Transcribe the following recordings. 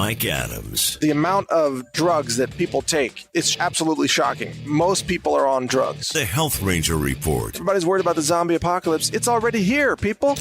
Mike Adams. The amount of drugs that people take, it's absolutely shocking. Most people are on drugs. The Health Ranger Report. Everybody's worried about the zombie apocalypse. It's already here, people.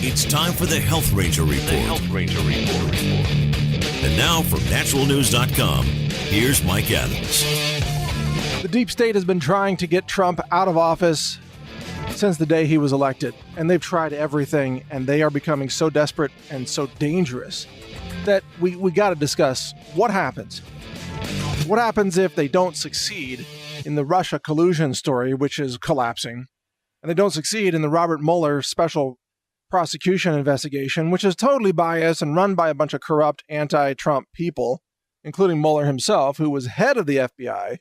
It's time for the Health Ranger Report. The Health Ranger Report. And now from naturalnews.com, here's Mike Adams. The deep state has been trying to get Trump out of office since the day he was elected, and they've tried everything, and they are becoming so desperate and so dangerous that we got to discuss what happens. What happens if they don't succeed in the Russia collusion story, which is collapsing, and they don't succeed in the Robert Mueller special prosecution investigation, which is totally biased and run by a bunch of corrupt anti-Trump people, including Mueller himself, who was head of the FBI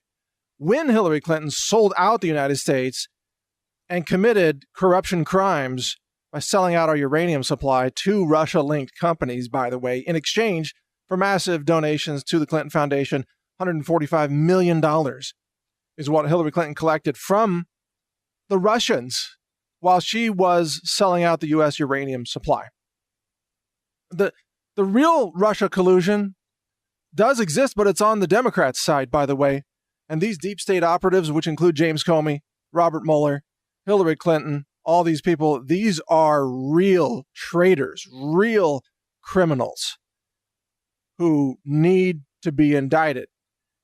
when Hillary Clinton sold out the United States and committed corruption crimes by selling out our uranium supply to Russia-linked companies, by the way, in exchange for massive donations to the Clinton Foundation. $145 million is what Hillary Clinton collected from the Russians while she was selling out the U.S. uranium supply. The real Russia collusion does exist, but it's on the Democrats' side, by the way. And these deep state operatives, which include James Comey, Robert Mueller, Hillary Clinton, all these people, these are real traitors, real criminals who need to be indicted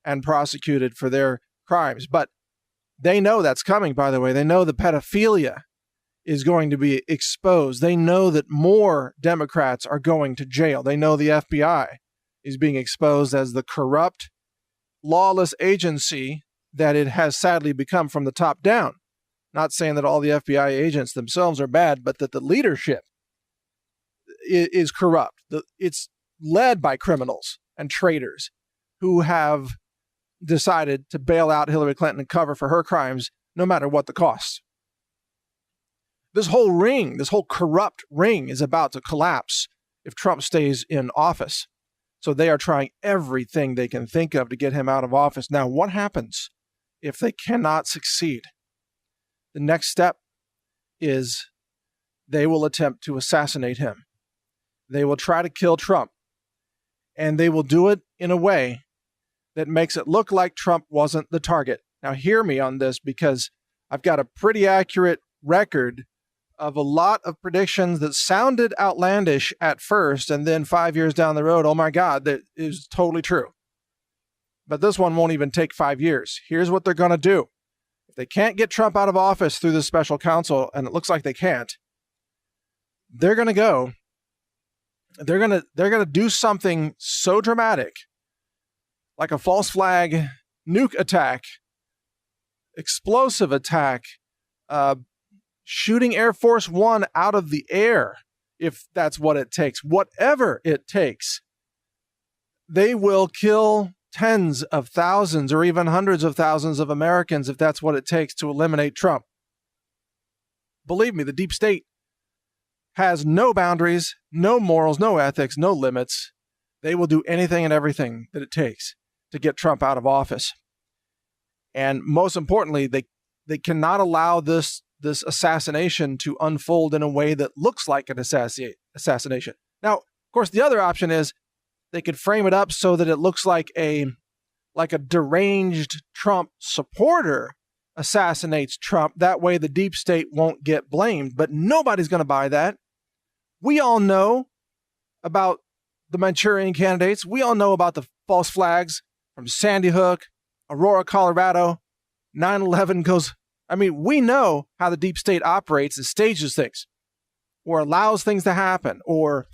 and prosecuted for their crimes. But they know that's coming, by the way. They know the pedophilia is going to be exposed. They know that more Democrats are going to jail. They know the FBI is being exposed as the corrupt, lawless agency that it has sadly become from the top down. Not saying that all the FBI agents themselves are bad, but that the leadership is corrupt. It's led by criminals and traitors who have decided to bail out Hillary Clinton and cover for her crimes, no matter what the cost. This whole ring, this whole corrupt ring is about to collapse if Trump stays in office. So they are trying everything they can think of to get him out of office. Now, what happens if they cannot succeed? The next step is they will attempt to assassinate him. They will try to kill Trump. And they will do it in a way that makes it look like Trump wasn't the target. Now, hear me on this, because I've got a pretty accurate record of a lot of predictions that sounded outlandish at first, and then 5 years down the road, oh my God, that is totally true. But this one won't even take 5 years. Here's what they're going to do. If they can't get Trump out of office through this special counsel, and it looks like they can't, they're going to do something so dramatic, like a false flag nuke attack, explosive attack, shooting Air Force One out of the air, if that's what it takes. Whatever it takes, they will kill tens of thousands or even hundreds of thousands of Americans if that's what it takes to eliminate Trump. Believe me, the deep state has no boundaries, no morals, no ethics, no limits. They will do anything and everything that it takes to get Trump out of office. And most importantly, they cannot allow this assassination to unfold in a way that looks like an assassination. Now, of course, the other option is they could frame it up so that it looks like a deranged Trump supporter assassinates Trump. That way the deep state won't get blamed. But nobody's going to buy that. We all know about the Manchurian candidates. We all know about the false flags from Sandy Hook, Aurora, Colorado, 9/11 goes. I mean, we know how the deep state operates and stages things, or allows things to happen, or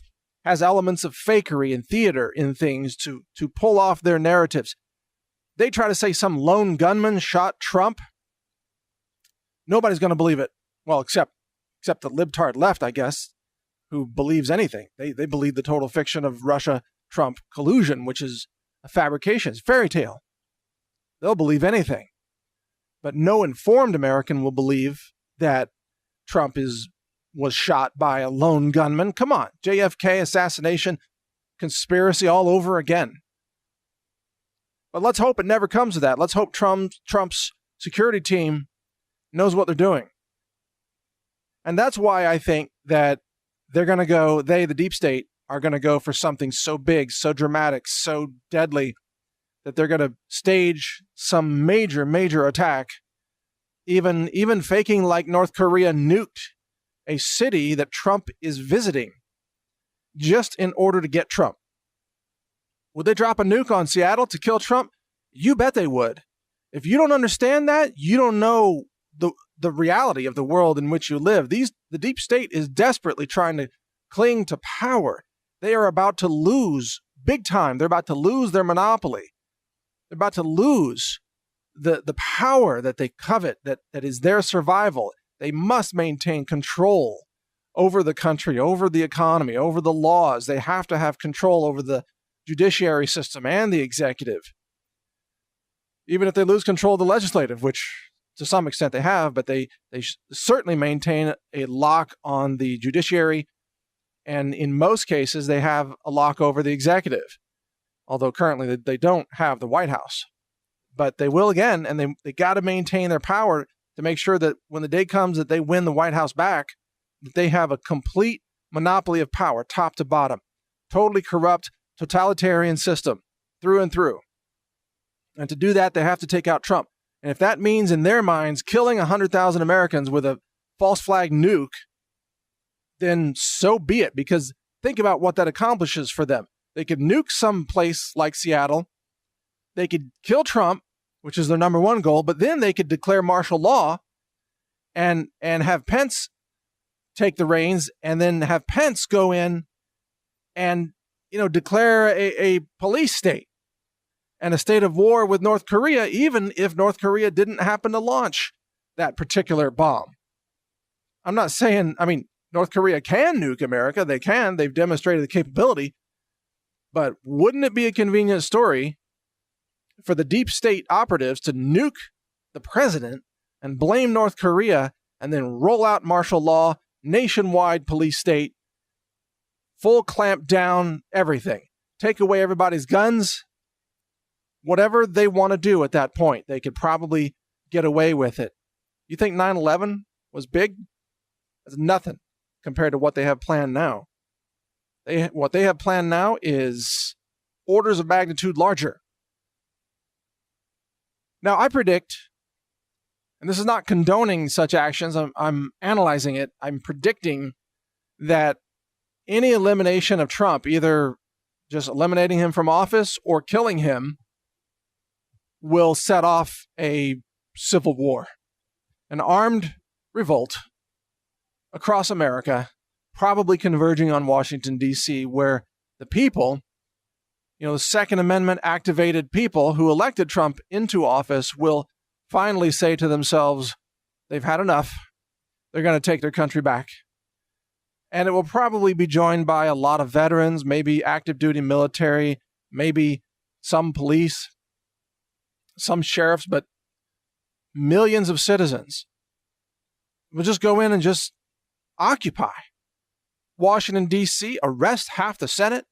has elements of fakery and theater in things to pull off their narratives. They try to say some lone gunman shot Trump. Nobody's going to believe it. Well, except the libtard left, I guess, who believes anything. They believe the total fiction of Russia-Trump collusion, which is a fabrication. It's a fairy tale. They'll believe anything. But no informed American will believe that Trump was shot by a lone gunman. Come on, JFK assassination conspiracy all over again. But let's hope it never comes to that. Let's hope Trump's security team knows what they're doing. And that's why I think that they're going to go, the deep state, are going to go for something so big, so dramatic, so deadly that they're going to stage some major, major attack, even faking like North Korea nuked a city that Trump is visiting just in order to get Trump. Would they drop a nuke on Seattle to kill Trump? You bet they would. If you don't understand that, you don't know the reality of the world in which you live. The deep state is desperately trying to cling to power. They are about to lose big time. They're about to lose their monopoly. They're about to lose the power that they covet, that is their survival. They must maintain control over the country, over the economy, over the laws. They have to have control over the judiciary system and the executive. Even if they lose control of the legislative, which to some extent they have, but they certainly maintain a lock on the judiciary. And in most cases, they have a lock over the executive, although currently they don't have the White House. But they will again, and they got to maintain their power to make sure that when the day comes that they win the White House back, that they have a complete monopoly of power, top to bottom. Totally corrupt, totalitarian system through and through. And to do that, they have to take out Trump. And if that means in their minds killing 100,000 Americans with a false flag nuke, then so be it, because think about what that accomplishes for them. They could nuke some place like Seattle. They could kill Trump, which is their number one goal, but then they could declare martial law and have Pence take the reins, and then have Pence go in and, declare a police state and a state of war with North Korea, even if North Korea didn't happen to launch that particular bomb. I'm not saying, North Korea can nuke America. They can. They've demonstrated the capability. But wouldn't it be a convenient story for the deep state operatives to nuke the president and blame North Korea and then roll out martial law, nationwide police state, full clamp down everything, take away everybody's guns, whatever they want to do at that point, they could probably get away with it. You think 9/11 was big? That's nothing compared to what they have planned now. What they have planned now is orders of magnitude larger. Now, I predict, and this is not condoning such actions, I'm analyzing it, I'm predicting that any elimination of Trump, either just eliminating him from office or killing him, will set off a civil war, an armed revolt across America, probably converging on Washington, D.C., where the people, the Second Amendment activated people who elected Trump into office will finally say to themselves, they've had enough. They're going to take their country back. And it will probably be joined by a lot of veterans, maybe active duty military, maybe some police, some sheriffs, but millions of citizens will just go in and just occupy Washington, D.C., arrest half the Senate,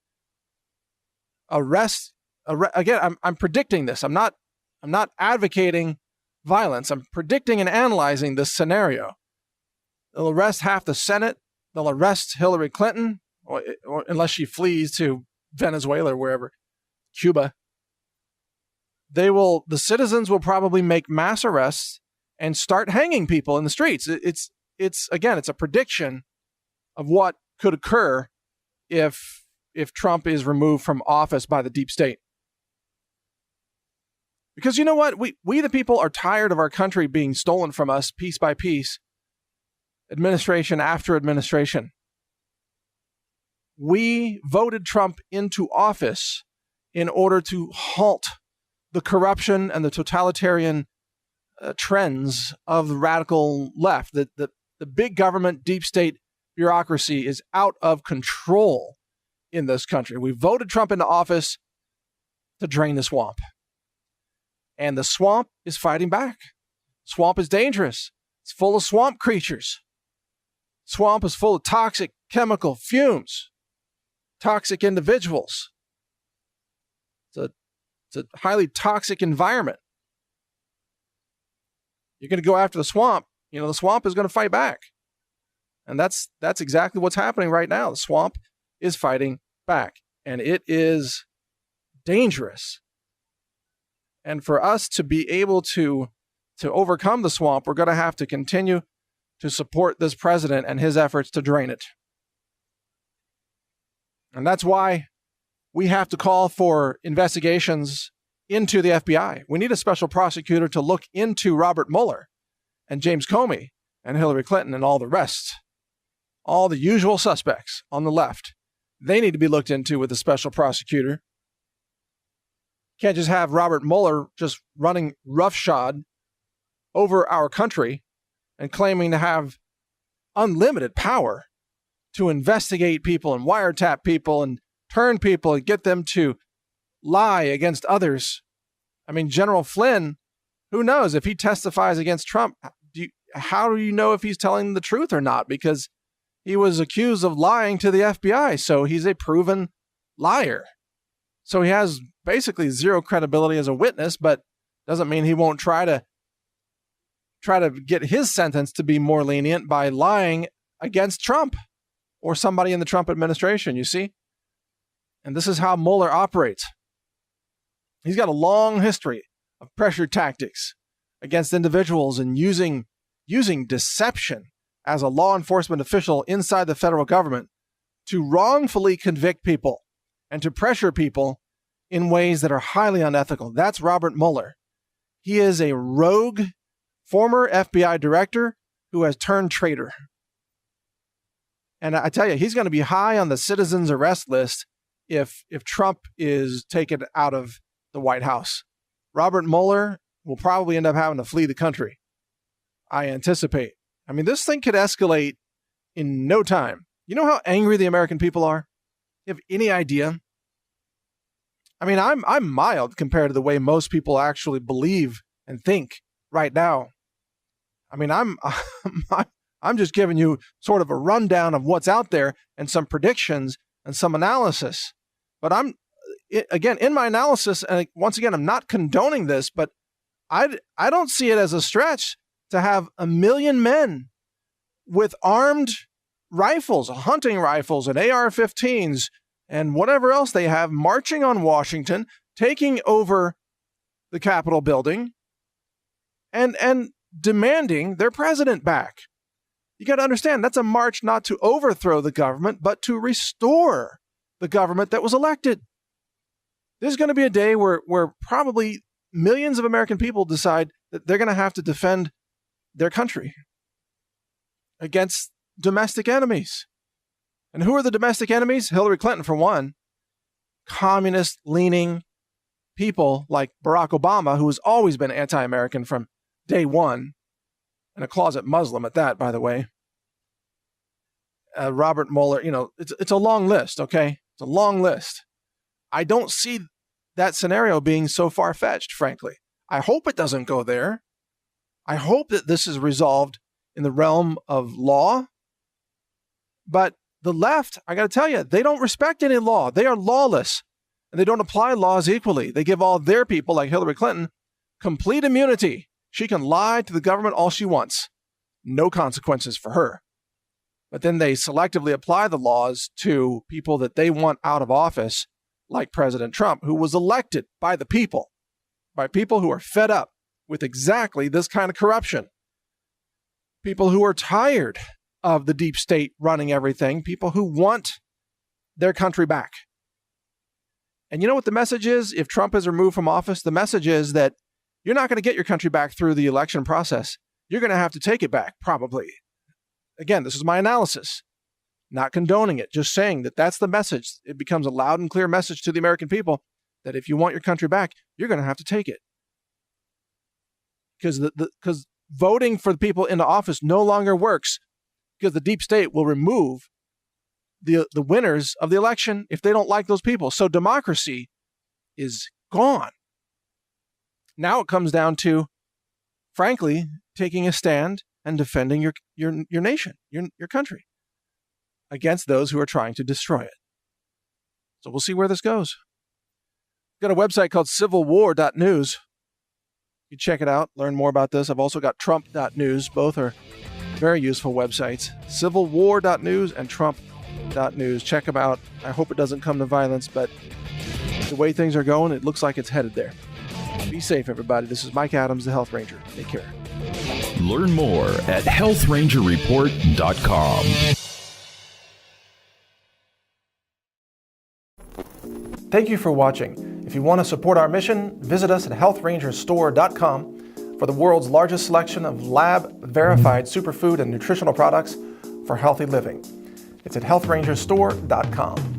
again, I'm predicting this. I'm not advocating violence. I'm predicting and analyzing this scenario. They'll arrest half the Senate. They'll arrest Hillary Clinton, or unless she flees to Venezuela or wherever, Cuba. The citizens will probably make mass arrests and start hanging people in the streets. It's a prediction of what could occur if Trump is removed from office by the deep state. Because you know what? We the people are tired of our country being stolen from us piece by piece, administration after administration. We voted Trump into office in order to halt the corruption and the totalitarian trends of the radical left. The big government, deep state bureaucracy is out of control in this country. We voted Trump into office to drain the swamp. And the swamp is fighting back. Swamp is dangerous. It's full of swamp creatures. Swamp is full of toxic chemical fumes, toxic individuals. It's a highly toxic environment. You're going to go after the swamp. The swamp is going to fight back. And that's exactly what's happening right now. The swamp is fighting back. And it is dangerous. And for us to be able to overcome the swamp, we're going to have to continue to support this president and his efforts to drain it. And that's why we have to call for investigations into the FBI. We need a special prosecutor to look into Robert Mueller and James Comey and Hillary Clinton and all the rest. All the usual suspects on the left. They need to be looked into with a special prosecutor. Can't just have Robert Mueller just running roughshod over our country and claiming to have unlimited power to investigate people and wiretap people and turn people and get them to lie against others. I mean, General Flynn, who knows if he testifies against Trump, how do you know if he's telling the truth or not? Because he was accused of lying to the FBI, so he's a proven liar. So he has basically zero credibility as a witness, but doesn't mean he won't try to get his sentence to be more lenient by lying against Trump or somebody in the Trump administration, you see? And this is how Mueller operates. He's got a long history of pressure tactics against individuals and using deception as a law enforcement official inside the federal government to wrongfully convict people and to pressure people in ways that are highly unethical. That's Robert Mueller. He is a rogue former FBI director who has turned traitor. And I tell you, he's going to be high on the citizens arrest list if Trump is taken out of the White House. Robert Mueller will probably end up having to flee the country, I anticipate. I mean, this thing could escalate in no time. You know how angry the American people are? You have any idea? I mean, I'm mild compared to the way most people actually believe and think right now. I mean, I'm just giving you sort of a rundown of what's out there and some predictions and some analysis. But again, in my analysis, and once again, I'm not condoning this, but I don't see it as a stretch to have 1 million men with armed rifles, hunting rifles and AR-15s and whatever else they have marching on Washington, taking over the Capitol building and demanding their president back. You got to understand, that's a march not to overthrow the government, but to restore the government that was elected. There's going to be a day where probably millions of American people decide that they're going to have to defend their country against domestic enemies. And who are the domestic enemies? Hillary Clinton, for one. Communist-leaning people like Barack Obama, who has always been anti-American from day one, and a closet Muslim at that, by the way. Robert Mueller, it's a long list, okay? It's a long list. I don't see that scenario being so far-fetched, frankly. I hope it doesn't go there. I hope that this is resolved in the realm of law. But the left, I got to tell you, they don't respect any law. They are lawless, and they don't apply laws equally. They give all their people, like Hillary Clinton, complete immunity. She can lie to the government all she wants. No consequences for her. But then they selectively apply the laws to people that they want out of office, like President Trump, who was elected by the people, by people who are fed up with exactly this kind of corruption. People who are tired of the deep state running everything, people who want their country back. And you know what the message is? If Trump is removed from office, the message is that you're not going to get your country back through the election process. You're going to have to take it back, probably. Again, this is my analysis, not condoning it, just saying that that's the message. It becomes a loud and clear message to the American people that if you want your country back, you're going to have to take it. Because voting for the people into office no longer works, because the deep state will remove the winners of the election if they don't like those people. So democracy is gone. Now it comes down to, frankly, taking a stand and defending your nation, your country, against those who are trying to destroy it. So we'll see where this goes. We've got a website called civilwar.news. You can check it out, learn more about this. I've also got trump.news. Both are very useful websites. Civilwar.news and trump.news. healthranger.news. Check them out. I hope it doesn't come to violence, but the way things are going, it looks like it's headed there. Be safe, everybody. This is Mike Adams, the Health Ranger. Take care. Learn more at healthrangerreport.com. Thank you for watching. If you want to support our mission, visit us at healthrangerstore.com for the world's largest selection of lab-verified superfood and nutritional products for healthy living. It's at healthrangerstore.com.